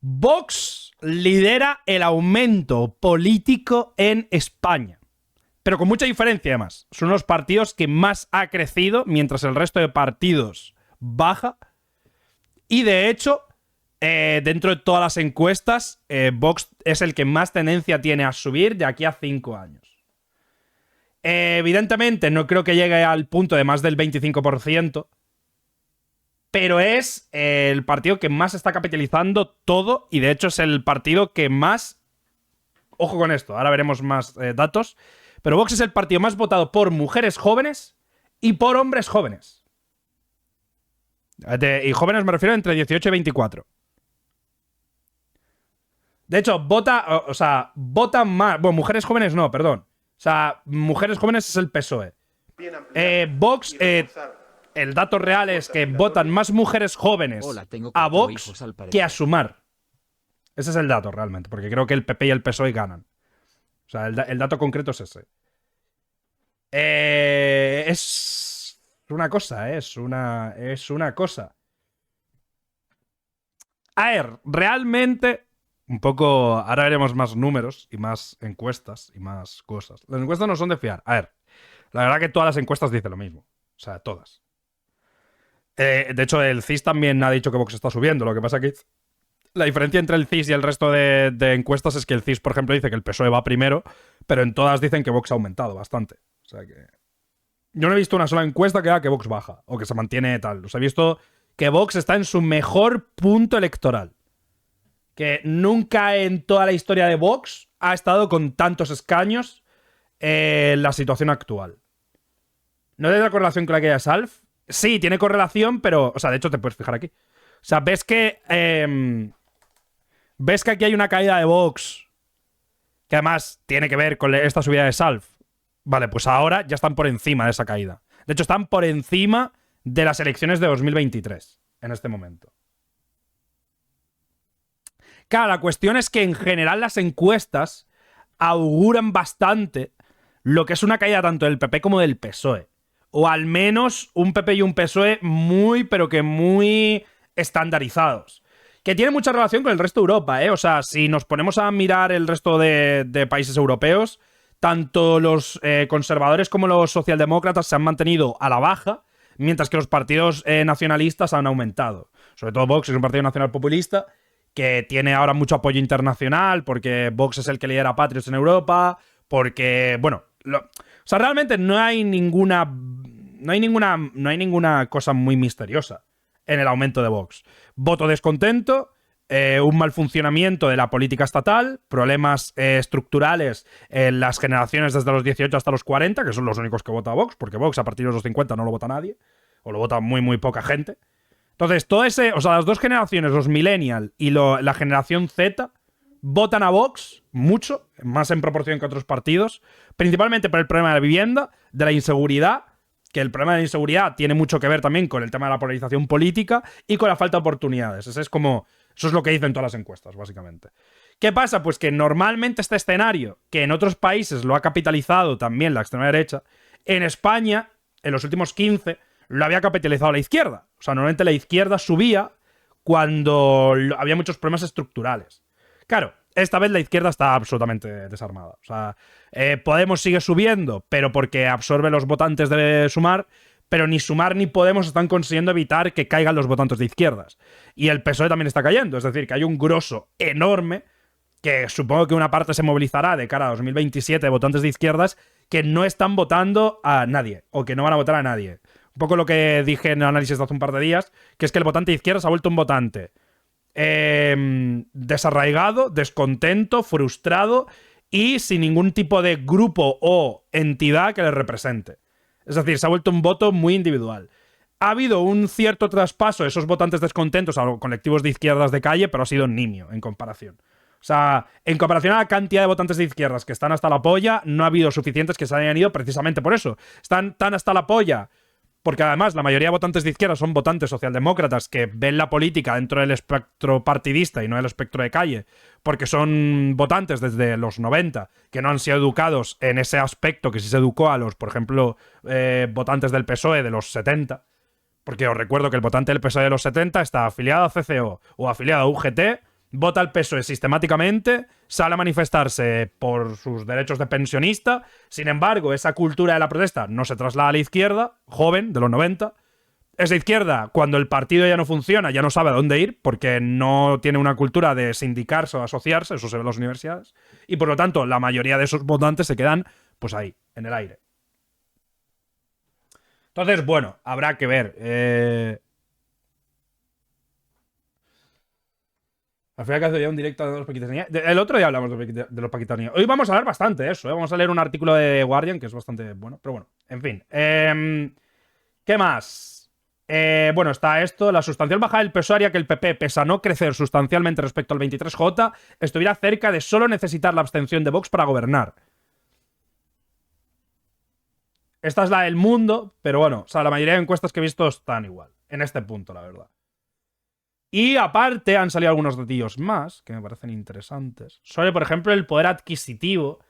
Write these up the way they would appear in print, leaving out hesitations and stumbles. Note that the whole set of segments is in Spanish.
Vox lidera el aumento político en España. Pero con mucha diferencia, además. Son los partidos que más ha crecido, mientras el resto de partidos baja. Y de hecho, dentro de todas las encuestas, Vox es el que más tendencia tiene a subir de aquí a 5 años. Evidentemente, no creo que llegue al punto de más del 25%. Pero es el partido que más está capitalizando todo. Y de hecho es el partido que más... Ojo con esto, ahora veremos más datos. Pero Vox es el partido más votado por mujeres jóvenes y por hombres jóvenes. Y jóvenes me refiero entre 18 y 24. De hecho, votan más... Bueno, mujeres jóvenes no, perdón. O sea, mujeres jóvenes es el PSOE. Vox... el dato real es que votan más mujeres jóvenes a Vox que a Sumar. Ese es el dato realmente, porque creo que el PP y el PSOE ganan. O sea, el dato concreto es ese. Es una cosa, es una cosa. A ver, realmente, un poco... Ahora veremos más números y más encuestas y más cosas. Las encuestas no son de fiar. A ver, la verdad que todas las encuestas dicen lo mismo. O sea, todas. De hecho, el CIS también ha dicho que Vox está subiendo. Lo que pasa que la diferencia entre el CIS y el resto de encuestas es que el CIS, por ejemplo, dice que el PSOE va primero, pero en todas dicen que Vox ha aumentado bastante. O sea que... Yo no he visto una sola encuesta que haga que Vox baja o que se mantiene tal. O sea, he visto que Vox está en su mejor punto electoral. Que nunca en toda la historia de Vox ha estado con tantos escaños en la situación actual. ¿No tiene correlación con la que haya Salf? Sí, tiene correlación, pero... O sea, de hecho te puedes fijar aquí. O sea, ves que aquí hay una caída de Vox que además tiene que ver con esta subida de Salf. Vale, pues ahora ya están por encima de esa caída. De hecho, están por encima de las elecciones de 2023 en este momento. Claro, la cuestión es que en general las encuestas auguran bastante lo que es una caída tanto del PP como del PSOE. O al menos un PP y un PSOE muy, pero que muy estandarizados. Que tiene mucha relación con el resto de Europa, ¿eh? O sea, si nos ponemos a mirar el resto de países europeos, tanto los conservadores como los socialdemócratas se han mantenido a la baja, mientras que los partidos nacionalistas han aumentado. Sobre todo Vox es un partido nacional populista que tiene ahora mucho apoyo internacional, porque Vox es el que lidera Patriots en Europa, porque, bueno... O sea, realmente no hay ninguna cosa muy misteriosa en el aumento de Vox. Voto descontento, un mal funcionamiento de la política estatal, problemas estructurales en las generaciones desde los 18 hasta los 40, que son los únicos que vota Vox, porque Vox a partir de los 50 no lo vota nadie, o lo vota muy, muy poca gente. Entonces, las dos generaciones, los millennial y la generación Z, votan a Vox mucho, más en proporción que otros partidos, principalmente por el problema de la vivienda, de la inseguridad, que el problema de la inseguridad tiene mucho que ver también con el tema de la polarización política y con la falta de oportunidades. Eso es lo que dicen todas las encuestas, básicamente. ¿Qué pasa? Pues que normalmente este escenario, que en otros países lo ha capitalizado también la extrema derecha, en España, en los últimos 15, lo había capitalizado la izquierda. O sea, normalmente la izquierda subía cuando había muchos problemas estructurales. Claro, esta vez la izquierda está absolutamente desarmada. O sea, Podemos sigue subiendo, pero porque absorbe los votantes de Sumar, pero ni Sumar ni Podemos están consiguiendo evitar que caigan los votantes de izquierdas. Y el PSOE también está cayendo, es decir, que hay un grosso enorme, que supongo que una parte se movilizará de cara a 2027 de votantes de izquierdas, que no están votando a nadie, o que no van a votar a nadie. Un poco lo que dije en el análisis de hace un par de días, que es que el votante de izquierdas se ha vuelto un votante desarraigado, descontento, frustrado y sin ningún tipo de grupo o entidad que le represente. Es decir, se ha vuelto un voto muy individual. Ha habido un cierto traspaso de esos votantes descontentos a los colectivos de izquierdas de calle, pero ha sido nimio en comparación. O sea, en comparación a la cantidad de votantes de izquierdas que están hasta la polla, no ha habido suficientes que se hayan ido precisamente por eso. Están tan hasta la polla porque además la mayoría de votantes de izquierda son votantes socialdemócratas que ven la política dentro del espectro partidista y no del espectro de calle, porque son votantes desde los 90 que no han sido educados en ese aspecto que sí se educó a los, por ejemplo, votantes del PSOE de los 70, porque os recuerdo que el votante del PSOE de los 70 está afiliado a CCO o afiliado a UGT, vota al PSOE sistemáticamente, sale a manifestarse por sus derechos de pensionista. Sin embargo, esa cultura de la protesta no se traslada a la izquierda, joven, de los 90. Esa izquierda, cuando el partido ya no funciona, ya no sabe a dónde ir, porque no tiene una cultura de sindicarse o asociarse, eso se ve en las universidades, y por lo tanto, la mayoría de esos votantes se quedan, pues ahí, en el aire. Entonces, bueno, habrá que ver. Al final que hace ya un directo de los pakistaníes. El otro día hablamos de los pakistaníes. Hoy vamos a hablar bastante de eso, ¿eh? Vamos a leer un artículo de Guardian que es bastante bueno. Pero bueno, en fin. ¿Qué más? Bueno, está esto. La sustancial bajada del PSOE haría que el PP, pese a no crecer sustancialmente respecto al 23J, estuviera cerca de solo necesitar la abstención de Vox para gobernar. Esta es la del Mundo, pero bueno, o sea, la mayoría de encuestas que he visto están igual. En este punto, la verdad. Y aparte han salido algunos datillos más que me parecen interesantes. Sobre, por ejemplo, el poder adquisitivo.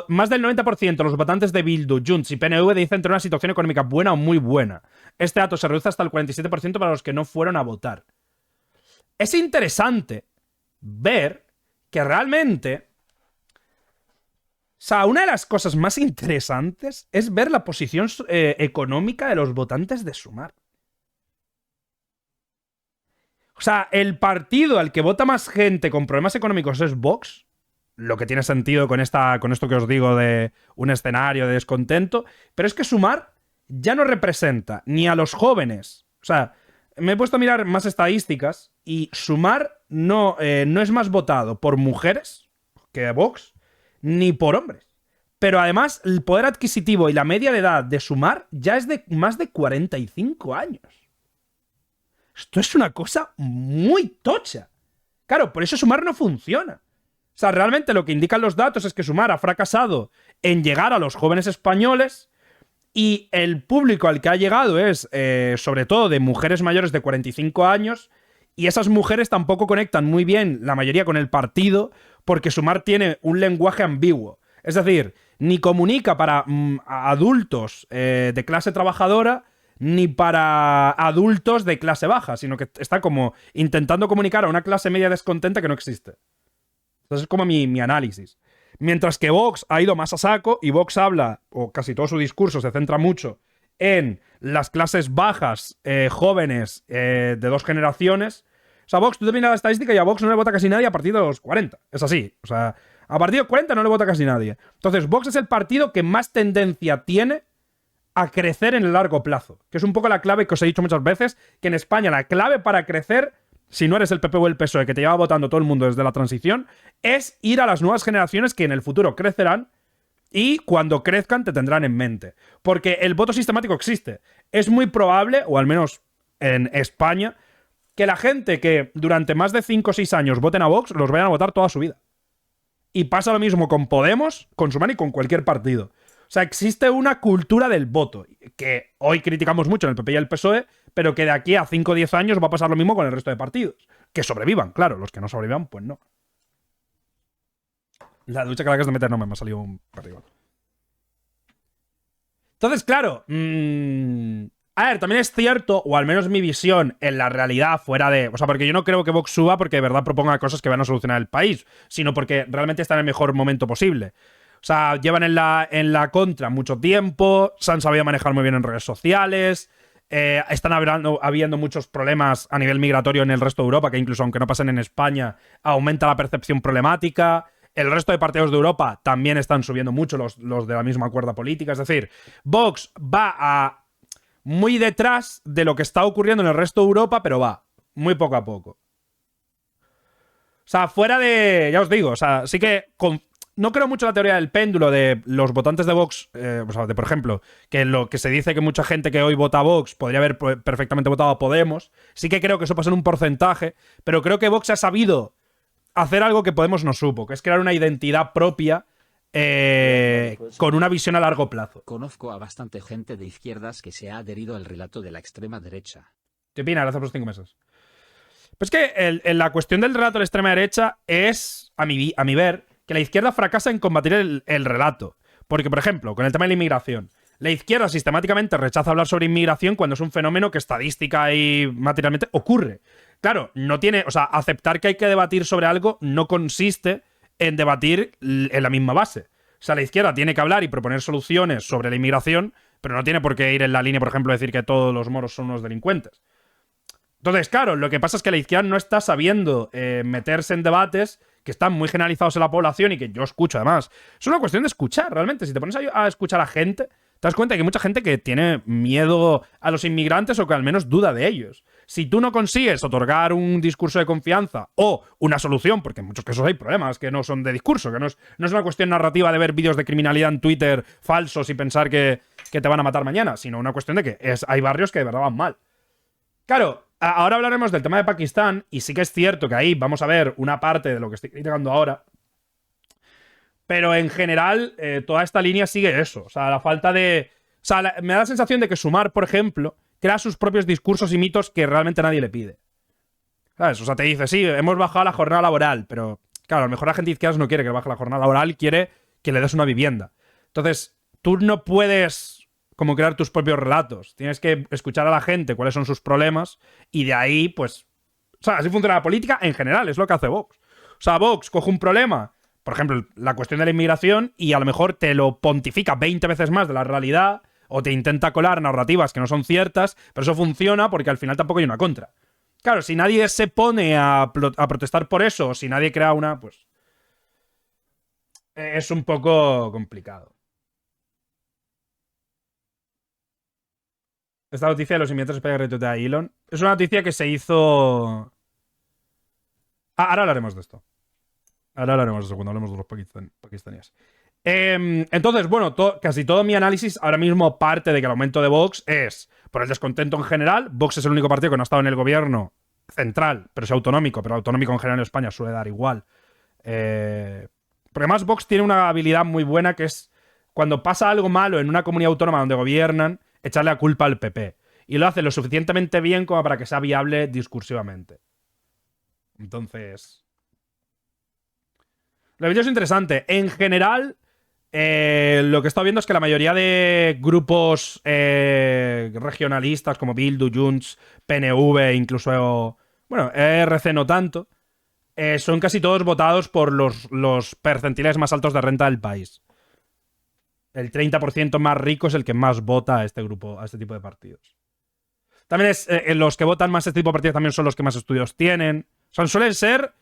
Más del 90% de los votantes de Bildu, Junts y PNV dicen tener una situación económica buena o muy buena. Este dato se reduce hasta el 47% para los que no fueron a votar. Es interesante ver que realmente... O sea, una de las cosas más interesantes es ver la posición económica de los votantes de Sumar. O sea, el partido al que vota más gente con problemas económicos es Vox, lo que tiene sentido con esto que os digo de un escenario de descontento, pero es que Sumar ya no representa ni a los jóvenes. O sea, me he puesto a mirar más estadísticas y Sumar no es más votado por mujeres que Vox, ni por hombres. Pero además, el poder adquisitivo y la media de edad de Sumar ya es de más de 45 años. Esto es una cosa muy tocha. Claro, por eso Sumar no funciona. O sea, realmente lo que indican los datos es que Sumar ha fracasado en llegar a los jóvenes españoles y el público al que ha llegado es, sobre todo, de mujeres mayores de 45 años y esas mujeres tampoco conectan muy bien, la mayoría, con el partido porque Sumar tiene un lenguaje ambiguo. Es decir, ni comunica para adultos de clase trabajadora ni para adultos de clase baja, sino que está como intentando comunicar a una clase media descontenta que no existe. Entonces es como mi análisis. Mientras que Vox ha ido más a saco y Vox habla, o casi todo su discurso se centra mucho en las clases bajas, jóvenes, de dos generaciones. O sea, Vox, tú te miras la estadística y a Vox no le vota casi nadie a partir de los 40. Es así. O sea, a partir de los 40 no le vota casi nadie. Entonces, Vox es el partido que más tendencia tiene a crecer en el largo plazo. Que es un poco la clave que os he dicho muchas veces, que en España la clave para crecer, si no eres el PP o el PSOE, que te lleva votando todo el mundo desde la transición, es ir a las nuevas generaciones que en el futuro crecerán y cuando crezcan te tendrán en mente. Porque el voto sistemático existe. Es muy probable, o al menos en España, que la gente que durante más de 5 o 6 años voten a Vox, los vayan a votar toda su vida. Y pasa lo mismo con Podemos, con Sumar y con cualquier partido. O sea, existe una cultura del voto, que hoy criticamos mucho en el PP y el PSOE, pero que de aquí a 5 o 10 años va a pasar lo mismo con el resto de partidos. Que sobrevivan, claro, los que no sobrevivan, pues no. La ducha que la que has de meter no me ha salido un arriba. Entonces, claro, a ver, también es cierto, o al menos mi visión en la realidad fuera de... O sea, porque yo no creo que Vox suba porque de verdad proponga cosas que van a solucionar el país, sino porque realmente está en el mejor momento posible. O sea, llevan en la contra mucho tiempo, se han sabido manejar muy bien en redes sociales, están habiendo muchos problemas a nivel migratorio en el resto de Europa, que incluso aunque no pasen en España, aumenta la percepción problemática. El resto de partidos de Europa también están subiendo mucho los de la misma cuerda política. Es decir, Vox va muy detrás de lo que está ocurriendo en el resto de Europa, pero va muy poco a poco. O sea, fuera de... Ya os digo, o sea, sí que... No creo mucho en la teoría del péndulo de los votantes de Vox, o sea, por ejemplo, que lo que se dice que mucha gente que hoy vota a Vox podría haber perfectamente votado a Podemos. Sí que creo que eso pasa en un porcentaje, pero creo que Vox ha sabido hacer algo que Podemos no supo, que es crear una identidad propia con una visión a largo plazo. Conozco a bastante gente de izquierdas que se ha adherido al relato de la extrema derecha. ¿Qué opinas? Gracias por los 5 meses. Pues que la cuestión del relato de la extrema derecha es, a mi ver, que la izquierda fracasa en combatir el relato. Porque, por ejemplo, con el tema de la inmigración, la izquierda sistemáticamente rechaza hablar sobre inmigración cuando es un fenómeno que estadística y materialmente ocurre. claro, no tiene... O sea, aceptar que hay que debatir sobre algo no consiste en debatir en la misma base. O sea, la izquierda tiene que hablar y proponer soluciones sobre la inmigración, pero no tiene por qué ir en la línea, por ejemplo, de decir que todos los moros son unos delincuentes. Entonces, claro, lo que pasa es que la izquierda no está sabiendo meterse en debates que están muy generalizados en la población y que yo escucho, además. Es una cuestión de escuchar, realmente. Si te pones a escuchar a gente, te das cuenta que hay mucha gente que tiene miedo a los inmigrantes o que al menos duda de ellos. Si tú no consigues otorgar un discurso de confianza o una solución, porque en muchos casos hay problemas que no son de discurso, que no es una cuestión narrativa de ver vídeos de criminalidad en Twitter falsos y pensar que te van a matar mañana, sino una cuestión de que hay barrios que de verdad van mal. Claro, ahora hablaremos del tema de Pakistán y sí que es cierto que ahí vamos a ver una parte de lo que estoy criticando ahora. Pero en general, toda esta línea sigue eso. O sea, la falta de... O sea, me da la sensación de que Sumar, por ejemplo, crea sus propios discursos y mitos que realmente nadie le pide. ¿Sabes? O sea, te dice, sí, hemos bajado la jornada laboral, pero claro, a lo mejor la gente de izquierdas no quiere que baje la jornada laboral y quiere que le des una vivienda. Entonces, tú no puedes como crear tus propios relatos. Tienes que escuchar a la gente cuáles son sus problemas y de ahí, pues... O sea, así funciona la política en general, es lo que hace Vox. O sea, Vox coge un problema, por ejemplo, la cuestión de la inmigración, y a lo mejor te lo pontifica 20 veces más de la realidad, o te intenta colar narrativas que no son ciertas, pero eso funciona porque al final tampoco hay una contra. Claro, si nadie se pone a protestar por eso, o si nadie crea una, pues... es un poco complicado. Esta noticia de los inmigrantes españoles retuitea a Elon es una noticia que se hizo... ahora hablaremos de esto. Ahora hablaremos de eso cuando hablemos de los pakistaníes. Entonces, bueno, casi todo mi análisis ahora mismo parte de que el aumento de Vox es por el descontento en general. Vox es el único partido que no ha estado en el gobierno central, pero es autonómico, pero autonómico en general en España suele dar igual. Porque además Vox tiene una habilidad muy buena que es cuando pasa algo malo en una comunidad autónoma donde gobiernan, echarle la culpa al PP. Y lo hace lo suficientemente bien como para que sea viable discursivamente. Entonces... el vídeo es interesante. En general, lo que he estado viendo es que la mayoría de grupos regionalistas como Bildu, Junts, PNV, incluso... bueno, ERC no tanto, son casi todos votados por los percentiles más altos de renta del país. El 30% más rico es el que más vota a este grupo, a este tipo de partidos. También es los que votan más a este tipo de partidos también son los que más estudios tienen. O sea, suelen ser...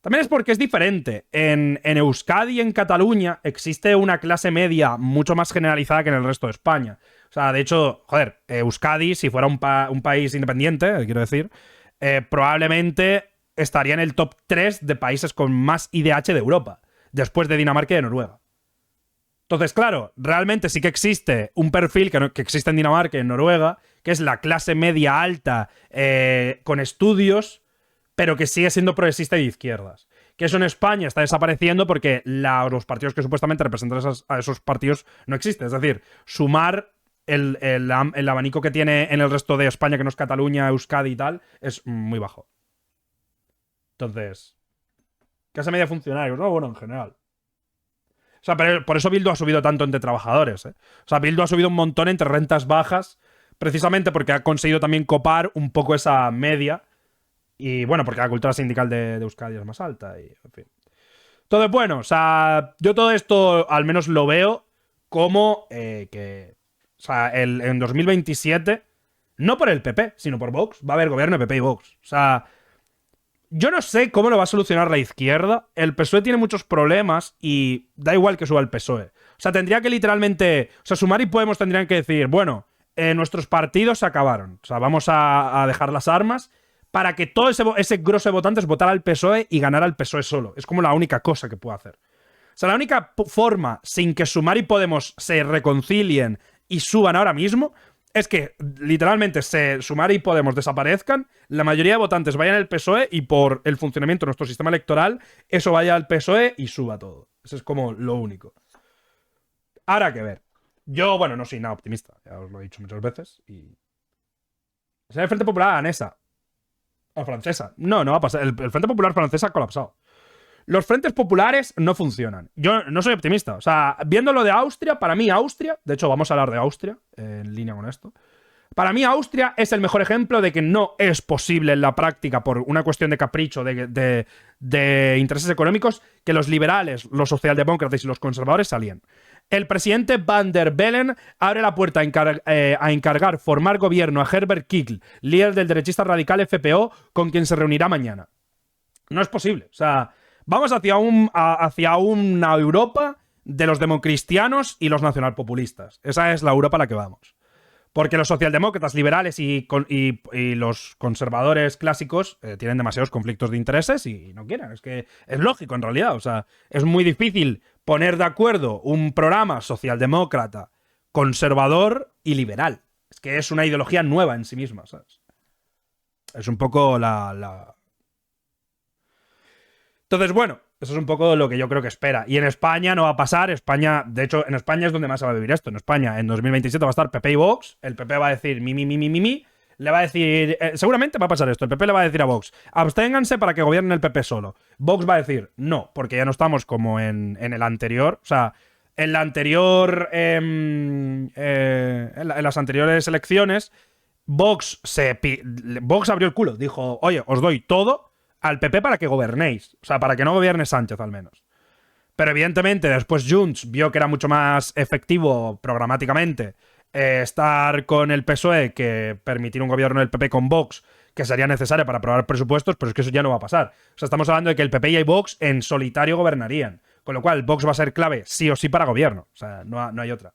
también es porque es diferente. En Euskadi y en Cataluña existe una clase media mucho más generalizada que en el resto de España. O sea, de hecho, joder, Euskadi, si fuera un país independiente, quiero decir, probablemente estaría en el top 3 de países con más IDH de Europa, después de Dinamarca y de Noruega. Entonces, claro, realmente sí que existe un perfil que existe en Dinamarca y en Noruega, que es la clase media alta con estudios, pero que sigue siendo progresista y de izquierdas. Que eso en España está desapareciendo porque los partidos que supuestamente representan a esos partidos no existen. Es decir, Sumar, el abanico que tiene en el resto de España, que no es Cataluña, Euskadi y tal, es muy bajo. Entonces, clase media funcionarios, ¿no? Bueno, en general. O sea, pero por eso Bildu ha subido tanto entre trabajadores, ¿eh? O sea, Bildu ha subido un montón entre rentas bajas, precisamente porque ha conseguido también copar un poco esa media. Y bueno, porque la cultura sindical de Euskadi es más alta. Y, en fin. Entonces, bueno, o sea, yo todo esto al menos lo veo como que... o sea, en 2027, no por el PP, sino por Vox, va a haber gobierno de PP y Vox. O sea, yo no sé cómo lo va a solucionar la izquierda. El PSOE tiene muchos problemas y da igual que suba el PSOE. O sea, tendría que literalmente... o sea, Sumar y Podemos tendrían que decir, bueno, nuestros partidos se acabaron. O sea, vamos a dejar las armas para que todo ese grosso de votantes votara al PSOE y ganara el PSOE solo. Es como la única cosa que puede hacer. O sea, la única forma sin que Sumar y Podemos se reconcilien y suban ahora mismo es que literalmente Sumar y Podemos desaparezcan, la mayoría de votantes vayan al PSOE y por el funcionamiento de nuestro sistema electoral eso vaya al PSOE y suba todo. Eso es como lo único. Ahora que ver. Yo, bueno, no soy nada optimista, ya os lo he dicho muchas veces. Y... o sea, el Frente Popular danesa o francesa. No va a pasar. El Frente Popular francesa ha colapsado. Los frentes populares no funcionan. Yo no soy optimista. O sea, viendo lo de Austria, para mí Austria, de hecho vamos a hablar de Austria en línea con esto, Para mí Austria es el mejor ejemplo de que no es posible en la práctica, por una cuestión de capricho, de intereses económicos, que los liberales, los socialdemócratas y los conservadores salían. El presidente Van der Bellen abre la puerta a encargar formar gobierno a Herbert Kickl, líder del derechista radical FPO, con quien se reunirá mañana. No es posible. O sea, vamos hacia una Europa de los democristianos y los nacionalpopulistas. Esa es la Europa a la que vamos. Porque los socialdemócratas, liberales y los conservadores clásicos tienen demasiados conflictos de intereses y no quieren. Es que es lógico, en realidad. O sea, es muy difícil poner de acuerdo un programa socialdemócrata, conservador y liberal. Es que es una ideología nueva en sí misma, ¿sabes? Es un poco Entonces, bueno, eso es un poco lo que yo creo que espera. Y en España no va a pasar. España, de hecho, en España es donde más se va a vivir esto. En España, en 2027 va a estar PP y Vox. El PP va a decir mi. Le va a decir... seguramente va a pasar esto. El PP le va a decir a Vox, absténganse para que gobierne el PP solo. Vox va a decir, no, porque ya no estamos como en el anterior. O sea, en la anterior... en las anteriores elecciones, Vox abrió el culo. Dijo, oye, os doy todo al PP para que gobernéis. O sea, para que no gobierne Sánchez, al menos. Pero evidentemente después Junts vio que era mucho más efectivo programáticamente estar con el PSOE que permitir un gobierno del PP con Vox, que sería necesario para aprobar presupuestos, pero es que eso ya no va a pasar. O sea, estamos hablando de que el PP y Vox en solitario gobernarían. Con lo cual, Vox va a ser clave sí o sí para gobierno. O sea, no hay otra.